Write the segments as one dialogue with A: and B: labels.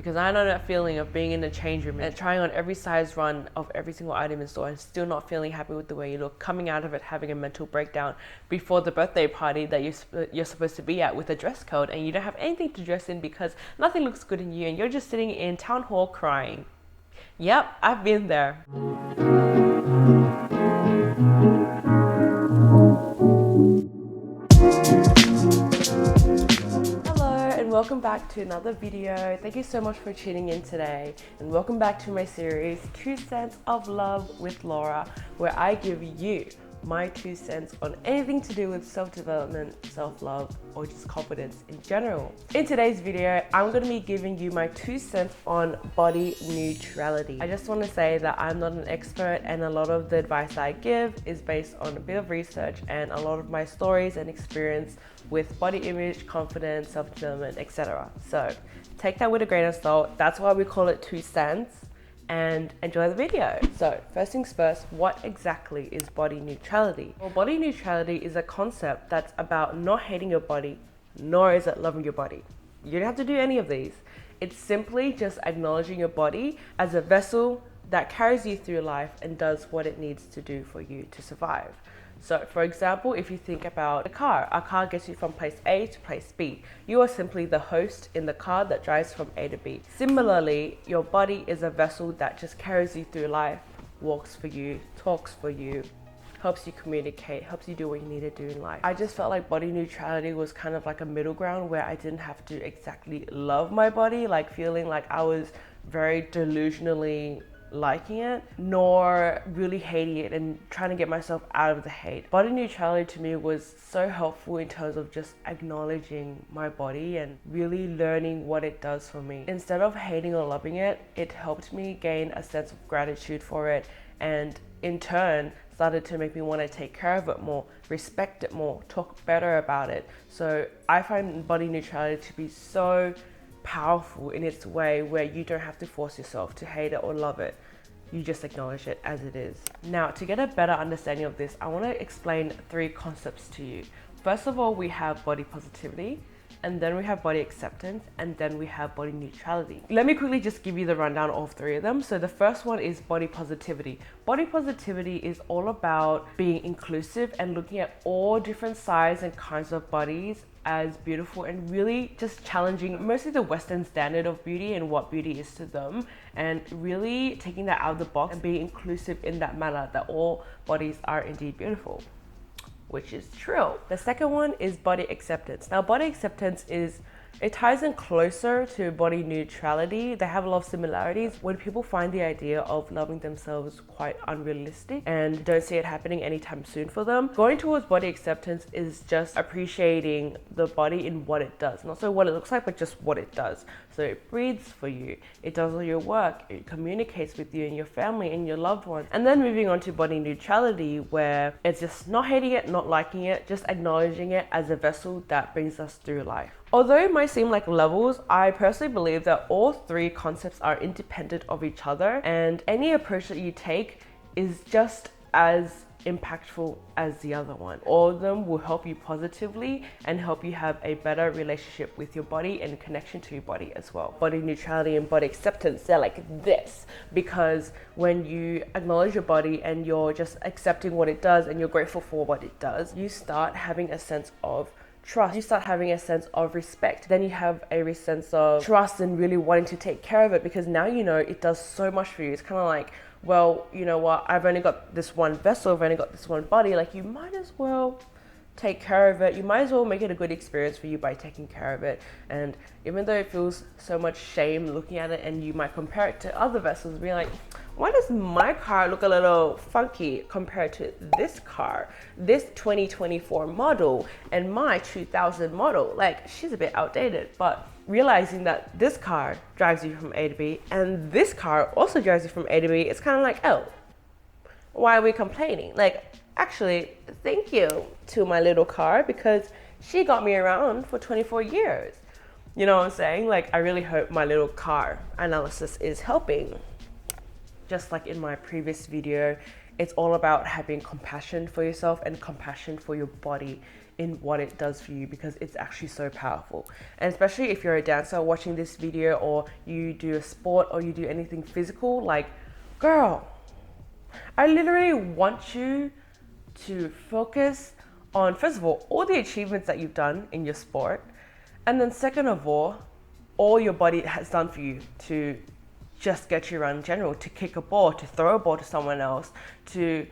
A: because I know that feeling of being in the change room and trying on every size run of every single item in store and still not feeling happy with the way you look, coming out of it having a mental breakdown before the birthday party that you're supposed to be at with a dress code, and you don't have anything to dress in because nothing looks good in you and you're just sitting in town hall crying. Yep, I've been there. Welcome back to another video. Thank you so much for tuning in today, and welcome back to my series 2 Cents of Love with Laura, where I give you my 2 cents on anything to do with self-development, self-love, or just confidence in general. In today's video, I'm going to be giving you my 2 cents on body neutrality. I just want to say that I'm not an expert, and a lot of the advice I give is based on a bit of research and a lot of my stories and experience with body image, confidence, self-development, etc. So take that with a grain of salt. That's why we call it 2 cents. And enjoy the video. So first things first, what exactly is body neutrality? Well, body neutrality is a concept that's about not hating your body, nor is it loving your body. You don't have to do any of these. It's simply just acknowledging your body as a vessel that carries you through life and does what it needs to do for you to survive. So for example, if you think about a car gets you from place A to place B. You are simply the host in the car that drives from A to B. Similarly, your body is a vessel that just carries you through life, walks for you, talks for you, helps you communicate, helps you do what you need to do in life. I just felt like body neutrality was kind of like a middle ground where I didn't have to exactly love my body, like feeling like I was very delusionally liking it, nor really hating it and trying to get myself out of the hate. Body neutrality to me was so helpful in terms of just acknowledging my body and really learning what it does for me. Instead of hating or loving it, it helped me gain a sense of gratitude for it, and in turn started to make me want to take care of it more, respect it more, talk better about it. So I find body neutrality to be so powerful in its way, where you don't have to force yourself to hate it or love it. You just acknowledge it as it is. Now, to get a better understanding of this, I want to explain 3 concepts to you. First of all, we have body positivity, and then we have body acceptance, and then we have body neutrality. Let me quickly just give you the rundown of 3 of them. So the first one is body positivity. Body positivity is all about being inclusive and looking at all different sizes and kinds of bodies as beautiful, and really just challenging mostly the Western standard of beauty and what beauty is to them, and really taking that out of the box and being inclusive in that manner that all bodies are indeed beautiful, which is true. The second one is body acceptance. Now, body acceptance it ties in closer to body neutrality. They have a lot of similarities. When people find the idea of loving themselves quite unrealistic and don't see it happening anytime soon for them, going towards body acceptance is just appreciating the body in what it does. Not so what it looks like, but just what it does. So it breathes for you, it does all your work, it communicates with you and your family and your loved ones. And then moving on to body neutrality, where it's just not hating it, not liking it, just acknowledging it as a vessel that brings us through life. Although it might seem like levels, I personally believe that all 3 concepts are independent of each other, and any approach that you take is just as impactful as the other one. All of them will help you positively and help you have a better relationship with your body and connection to your body as well. Body neutrality and body acceptance, they're like this, because when you acknowledge your body and you're just accepting what it does and you're grateful for what it does, you start having a sense of trust. You start having a sense of respect. Then you have a sense of trust and really wanting to take care of it, because now you know it does so much for you. It's kind of like, well, you know what, I've only got this one vessel, I've only got this one body, like you might as well take care of it. You might as well make it a good experience for you by taking care of it. And even though it feels so much shame looking at it, and you might compare it to other vessels, being like, why does my car look a little funky compared to this car, this 2024 model and my 2000 model? Like, she's a bit outdated. But realizing that this car drives you from A to B and this car also drives you from A to B, it's kind of like, oh, why are we complaining? Like, actually, thank you to my little car, because she got me around for 24 years. You know what I'm saying? Like, I really hope my little car analysis is helping. Just like in my previous video, it's all about having compassion for yourself and compassion for your body in what it does for you, because it's actually so powerful. And especially if you're a dancer watching this video, or you do a sport, or you do anything physical, like, girl, I literally want you to focus on, first of all the achievements that you've done in your sport, and then second of all your body has done for you to just get you around in general, to kick a ball, to throw a ball to someone else, to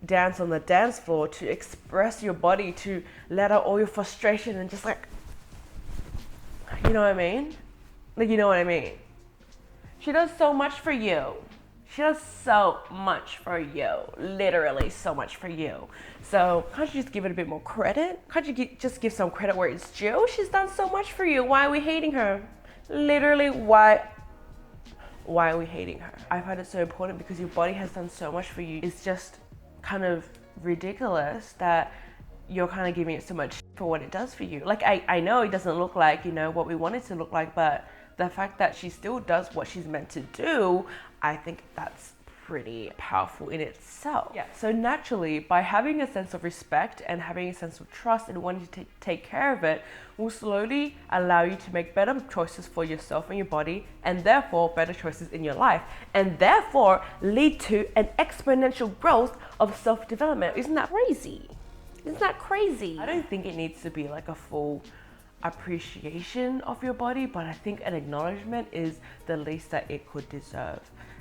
A: dance on the dance floor, to express your body, to let out all your frustration, and just like, you know what I mean? Like, you know what I mean? She does so much for you. She does so much for you, literally so much for you. So can't you just give it a bit more credit? Can't you just give some credit where it's due? She's done so much for you. Why are we hating her? Literally, why are we hating her? I find it so important because your body has done so much for you. It's just kind of ridiculous that you're kind of giving it so much for what it does for you. Like, I know it doesn't look like, you know, what we want it to look like, but the fact that she still does what she's meant to do, I think that's pretty powerful in itself. Yeah. So naturally, by having a sense of respect and having a sense of trust and wanting to take care of it, will slowly allow you to make better choices for yourself and your body, and therefore better choices in your life, and therefore lead to an exponential growth of self-development. Isn't that crazy? Isn't that crazy? I don't think it needs to be like a full appreciation of your body, but I think an acknowledgement is the least that it could deserve.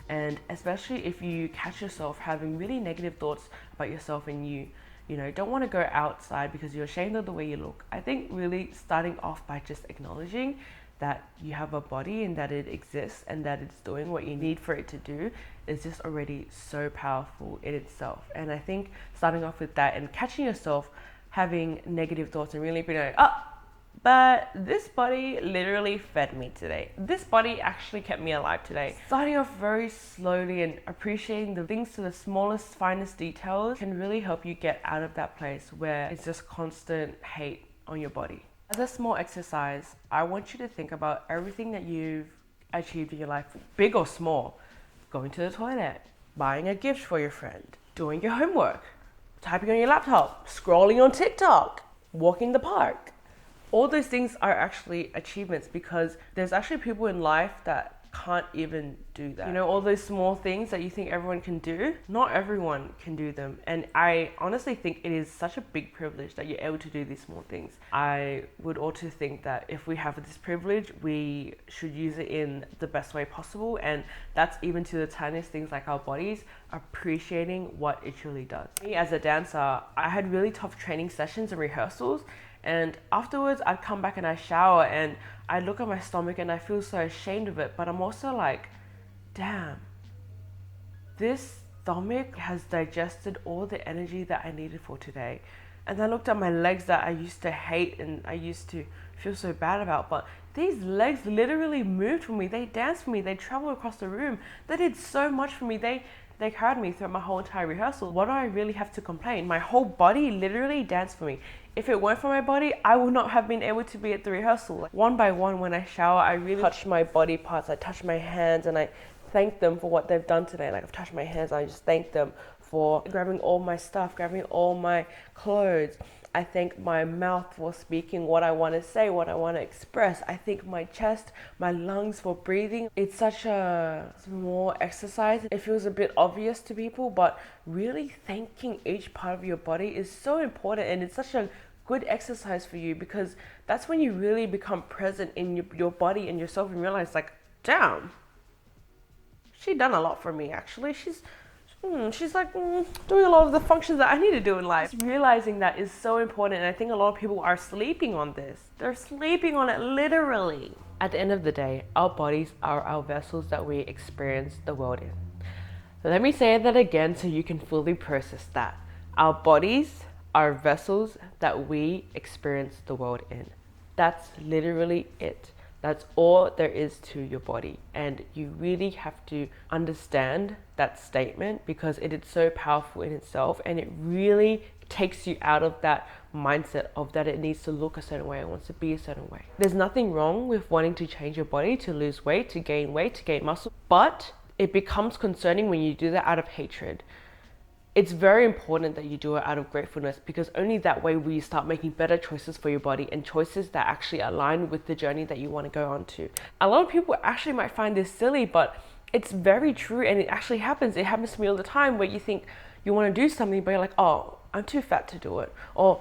A: And especially if you catch yourself having really negative thoughts about yourself, and you know, don't want to go outside because you're ashamed of the way you look, I think really starting off by just acknowledging that you have a body and that it exists and that it's doing what you need for it to do is just already so powerful in itself. And I think starting off with that and catching yourself having negative thoughts and really being like, oh, but this body literally fed me today. This body actually kept me alive today. Starting off very slowly and appreciating the things to the smallest, finest details can really help you get out of that place where it's just constant hate on your body. As a small exercise, I want you to think about everything that you've achieved in your life, big or small. Going to the toilet, buying a gift for your friend, doing your homework, typing on your laptop, scrolling on TikTok, walking the park. All those things are actually achievements, because there's actually people in life that can't even do that. You know, all those small things that you think everyone can do, not everyone can do them. And I honestly think it is such a big privilege that you're able to do these small things. I would also think that if we have this privilege, we should use it in the best way possible. And that's even to the tiniest things like our bodies, appreciating what it truly does. Me as a dancer, I had really tough training sessions and rehearsals. And afterwards, I'd come back and I shower and I look at my stomach and I feel so ashamed of it. But I'm also like, damn, this stomach has digested all the energy that I needed for today. And I looked at my legs that I used to hate and I used to feel so bad about. But these legs literally moved for me. They danced for me. They traveled across the room. They did so much for me. They carried me throughout my whole entire rehearsal. What do I really have to complain? My whole body literally danced for me. If it weren't for my body, I would not have been able to be at the rehearsal. Like, one by one, when I shower, I really touch my body parts. I touch my hands and I thank them for what they've done today. Like, I've touched my hands, I just thank them for grabbing all my stuff, grabbing all my clothes. I thank my mouth for speaking what I want to say, what I want to express. I thank my chest, my lungs for breathing. It's such a small exercise. It feels a bit obvious to people, but really thanking each part of your body is so important, and it's such a good exercise for you, because that's when you really become present in your body and yourself and realize, like, damn, she done a lot for me actually. She's like doing a lot of the functions that I need to do in life. Just realizing that is so important, and I think a lot of people are sleeping on this. They're sleeping on it, literally. At the end of the day, our bodies are our vessels that we experience the world in. Let me say that again so you can fully process that. Our bodies are vessels that we experience the world in. That's literally it. That's all there is to your body. And you really have to understand that statement, because it is so powerful in itself, and it really takes you out of that mindset of that it needs to look a certain way, it wants to be a certain way. There's nothing wrong with wanting to change your body, to lose weight, to gain muscle, but it becomes concerning when you do that out of hatred. it's very important that you do it out of gratefulness, because only that way will you start making better choices for your body, and choices that actually align with the journey that you want to go on to. A lot of people actually might find this silly, but it's very true, and it actually happens. It happens to me all the time, where you think you want to do something, but you're like, oh, I'm too fat to do it, or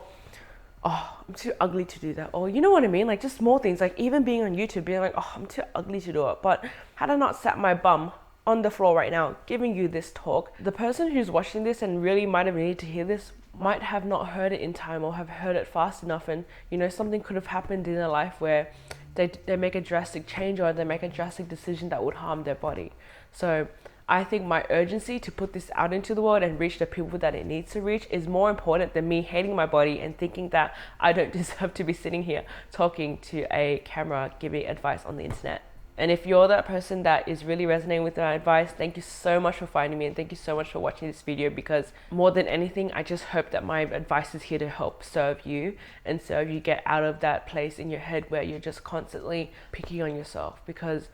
A: oh, I'm too ugly to do that, or you know what I mean, like just small things, like even being on YouTube, being like, oh, I'm too ugly to do it. But had I not sat my bum on the floor right now giving you this talk, the person who's watching this and really might have needed to hear this might have not heard it in time, or have heard it fast enough, and you know, something could have happened in their life where they make a drastic change, or they make a drastic decision that would harm their body. So I think my urgency to put this out into the world and reach the people that it needs to reach is more important than me hating my body and thinking that I don't deserve to be sitting here talking to a camera giving advice on the internet. And if you're that person that is really resonating with my advice, thank you so much for finding me, and thank you so much for watching this video, because more than anything, I just hope that my advice is here to help serve you, and serve you get out of that place in your head where you're just constantly picking on yourself, because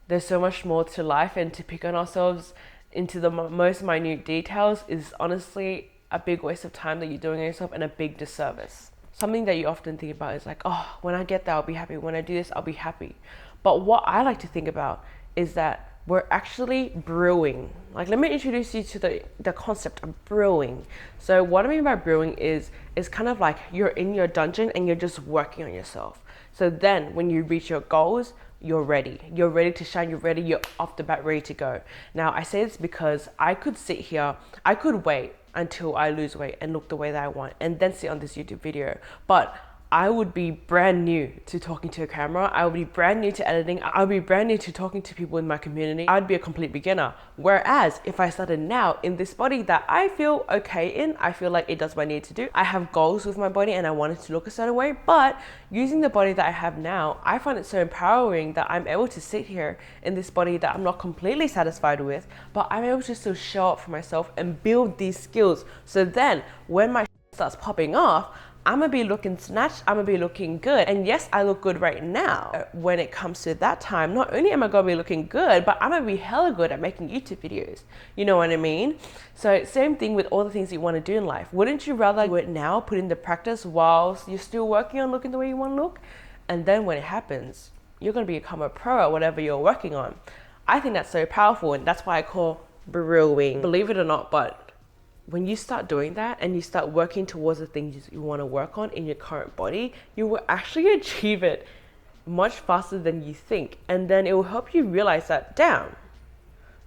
A: there's so much more to life, and to pick on ourselves into the most minute details is honestly a big waste of time that you're doing on yourself, and a big disservice. Something that you often think about is like, oh, when I get there, I'll be happy. When I do this, I'll be happy. But what I like to think about is that we're actually brewing. Like, let me introduce you to the concept of brewing. So what I mean by brewing is kind of like you're in your dungeon and you're just working on yourself. So then when you reach your goals, you're ready to shine, you're off the bat ready to go. Now I say this because I could sit here, I could wait until I lose weight and look the way that I want, and then sit on this YouTube video, but I would be brand new to talking to a camera. I would be brand new to editing. I would be brand new to talking to people in my community. I'd be a complete beginner. Whereas if I started now in this body that I feel okay in, I feel like it does what I need to do. I have goals with my body and I want it to look a certain way, but using the body that I have now, I find it so empowering that I'm able to sit here in this body that I'm not completely satisfied with, but I'm able to still show up for myself and build these skills. So then when my starts popping off, I'm gonna be looking snatched, I'm gonna be looking good. And yes, I look good right now. When it comes to that time, not only am I gonna be looking good, but I'm gonna be hella good at making YouTube videos. You know what I mean? So same thing with all the things you wanna do in life. Wouldn't you rather do it now, put in the practice whilst you're still working on looking the way you wanna look? And then when it happens, you're gonna become a pro at whatever you're working on. I think that's so powerful, and that's why I call brewing. Believe it or not, but when you start doing that and you start working towards the things you want to work on in your current body, you will actually achieve it much faster than you think. And then it will help you realize that, damn,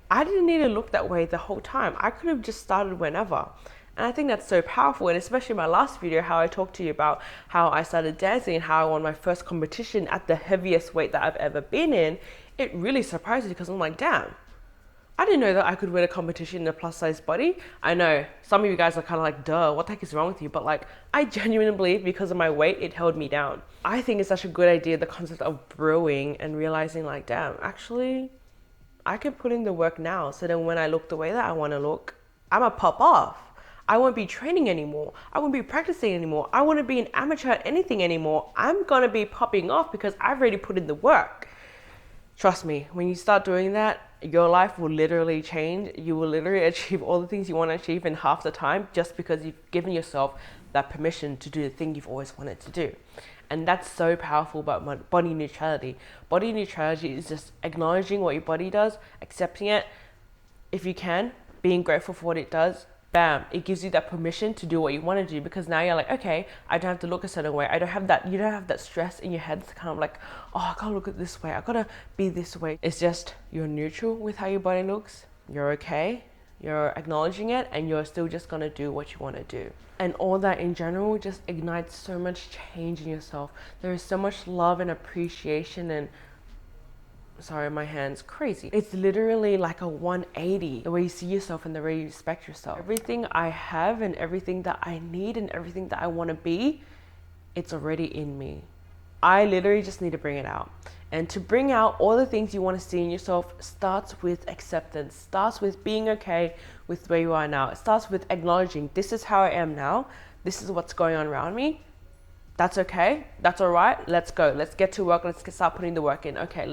A: I didn't need to look that way the whole time. I could have just started whenever. And I think that's so powerful. And especially my last video, how I talked to you about how I started dancing and how I won my first competition at the heaviest weight that I've ever been in. It really surprised me, because I'm like, damn, I didn't know that I could win a competition in a plus size body. I know some of you guys are kind of like, duh, what the heck is wrong with you? But like, I genuinely believe because of my weight, it held me down. I think it's such a good idea, the concept of brewing and realizing like, damn, actually, I can put in the work now. So then when I look the way that I want to look, I'm gonna pop off. I won't be training anymore. I won't be practicing anymore. I won't be an amateur at anything anymore. I'm gonna be popping off because I've already put in the work. Trust me, when you start doing that, your life will literally change. You will literally achieve all the things you want to achieve in half the time, just because you've given yourself that permission to do the thing you've always wanted to do. And that's so powerful about body neutrality. Body neutrality is just acknowledging what your body does, accepting it, if you can, being grateful for what it does. Bam, it gives you that permission to do what you want to do, because now you're like, okay, I don't have to look a certain way. You don't have that stress in your head. It's kind of like, oh, I gotta look at this way. I gotta be this way. It's just, you're neutral with how your body looks. You're okay. You're acknowledging it, and you're still just gonna do what you want to do. And all that in general just ignites so much change in yourself. There is so much love and appreciation and, sorry, my hand's crazy. It's literally like a 180, the way you see yourself and the way you respect yourself. Everything I have and everything that I need and everything that I want to be, it's already in me. I literally just need to bring it out. And to bring out all the things you want to see in yourself starts with acceptance, starts with being okay with where you are now. It starts with acknowledging, this is how I am now. This is what's going on around me. That's okay. That's all right. Let's go. Let's get to work. Start putting the work in. Okay,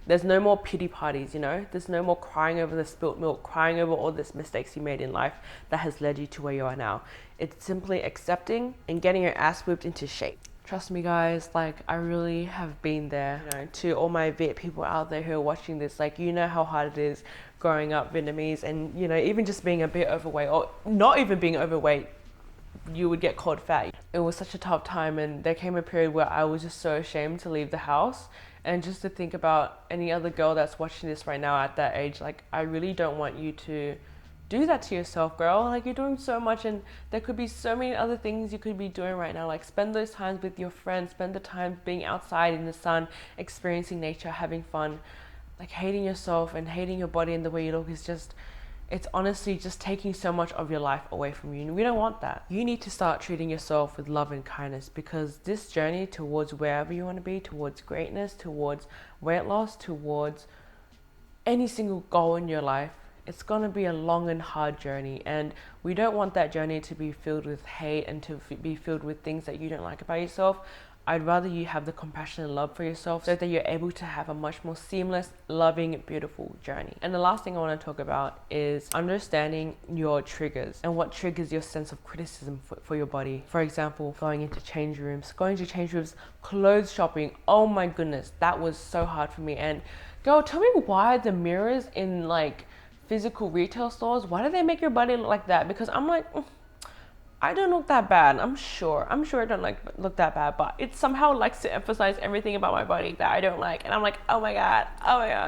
A: there's no more pity parties, you know? There's no more crying over the spilt milk, crying over all the mistakes you made in life that has led you to where you are now. It's simply accepting and getting your ass whipped into shape. Trust me, guys, like, I really have been there. You know, to all my Viet people out there who are watching this, like, you know how hard it is growing up Vietnamese, and, you know, even just being a bit overweight, or not even being overweight, you would get called fat. It was such a tough time, and there came a period where I was just so ashamed to leave the house. And just to think about any other girl that's watching this right now at that age, like, I really don't want you to do that to yourself, girl. Like, you're doing so much, and there could be so many other things you could be doing right now. Like, spend those times with your friends, spend the time being outside in the sun, experiencing nature, having fun. Like, hating yourself and hating your body and the way you look is just, it's honestly just taking so much of your life away from you, and we don't want that. You need to start treating yourself with love and kindness, because this journey towards wherever you want to be, towards greatness, towards weight loss, towards any single goal in your life, it's going to be a long and hard journey, and we don't want that journey to be filled with hate and to be filled with things that you don't like about yourself. I'd rather you have the compassion and love for yourself so that you're able to have a much more seamless, loving, beautiful journey. And the last thing I want to talk about is understanding your triggers and what triggers your sense of criticism for your body. For example, going to change rooms, clothes shopping. Oh my goodness, that was so hard for me. And girl, tell me why the mirrors in like physical retail stores, why do they make your body look like that? Because I'm like, I don't look that bad. I'm sure I don't look that bad, but it somehow likes to emphasize everything about my body that I don't like. And I'm like, oh my God.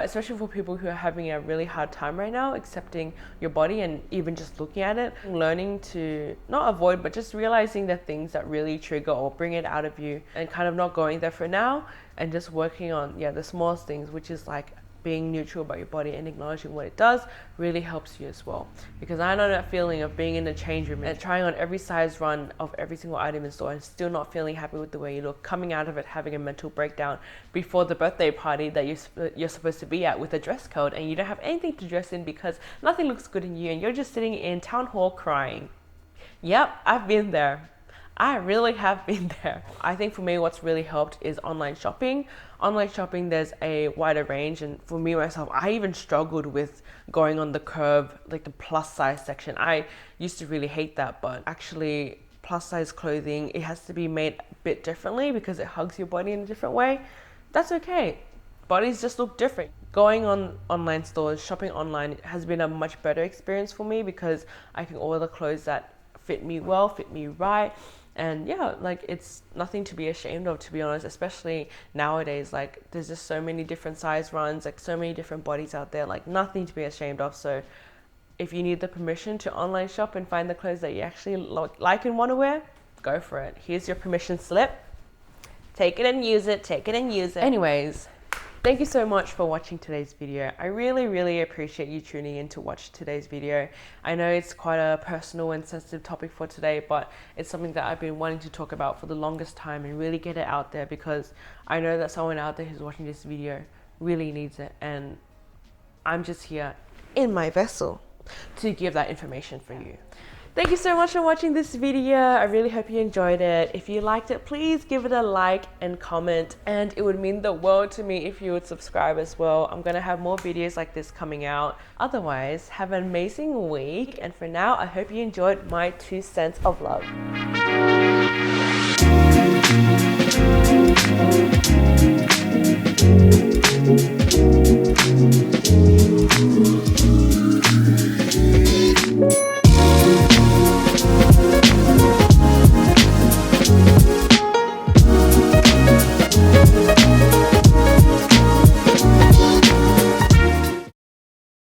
A: Especially for people who are having a really hard time right now, accepting your body and even just looking at it, learning to not avoid, but just realizing the things that really trigger or bring it out of you, and kind of not going there for now, and just working on, the smallest things, which is like being neutral about your body and acknowledging what it does really helps you as well. Because I know that feeling of being in the change room and trying on every size run of every single item in store and still not feeling happy with the way you look, coming out of it having a mental breakdown before the birthday party that you're supposed to be at with a dress code, and you don't have anything to dress in because nothing looks good in you, and you're just sitting in town hall crying. Yep, I've been there. I really have been there. I think for me, what's really helped is online shopping. Online shopping, there's a wider range, and for me myself, I even struggled with going on the curve, like the plus size section. I used to really hate that, but actually plus size clothing, it has to be made a bit differently because it hugs your body in a different way. That's okay. Bodies just look different. Going on online stores, shopping online has been a much better experience for me because I can order the clothes that fit me well, fit me right. And like, it's nothing to be ashamed of, to be honest, especially nowadays. Like, there's just so many different size runs, like so many different bodies out there, like nothing to be ashamed of. So if you need the permission to online shop and find the clothes that you actually like and want to wear, go for it. Here's your permission slip. Take it and use it, Anyways, thank you so much for watching today's video. I really, really appreciate you tuning in to watch today's video. I know it's quite a personal and sensitive topic for today, but it's something that I've been wanting to talk about for the longest time and really get it out there, because I know that someone out there who's watching this video really needs it, and I'm just here in my vessel to give that information for you. Thank you so much for watching this video. I really hope you enjoyed it. If you liked it, please give it a like and comment, and it would mean the world to me if you would subscribe as well. I'm gonna have more videos like this coming out. Otherwise, have an amazing week, and for now, I hope you enjoyed my 2 cents of love.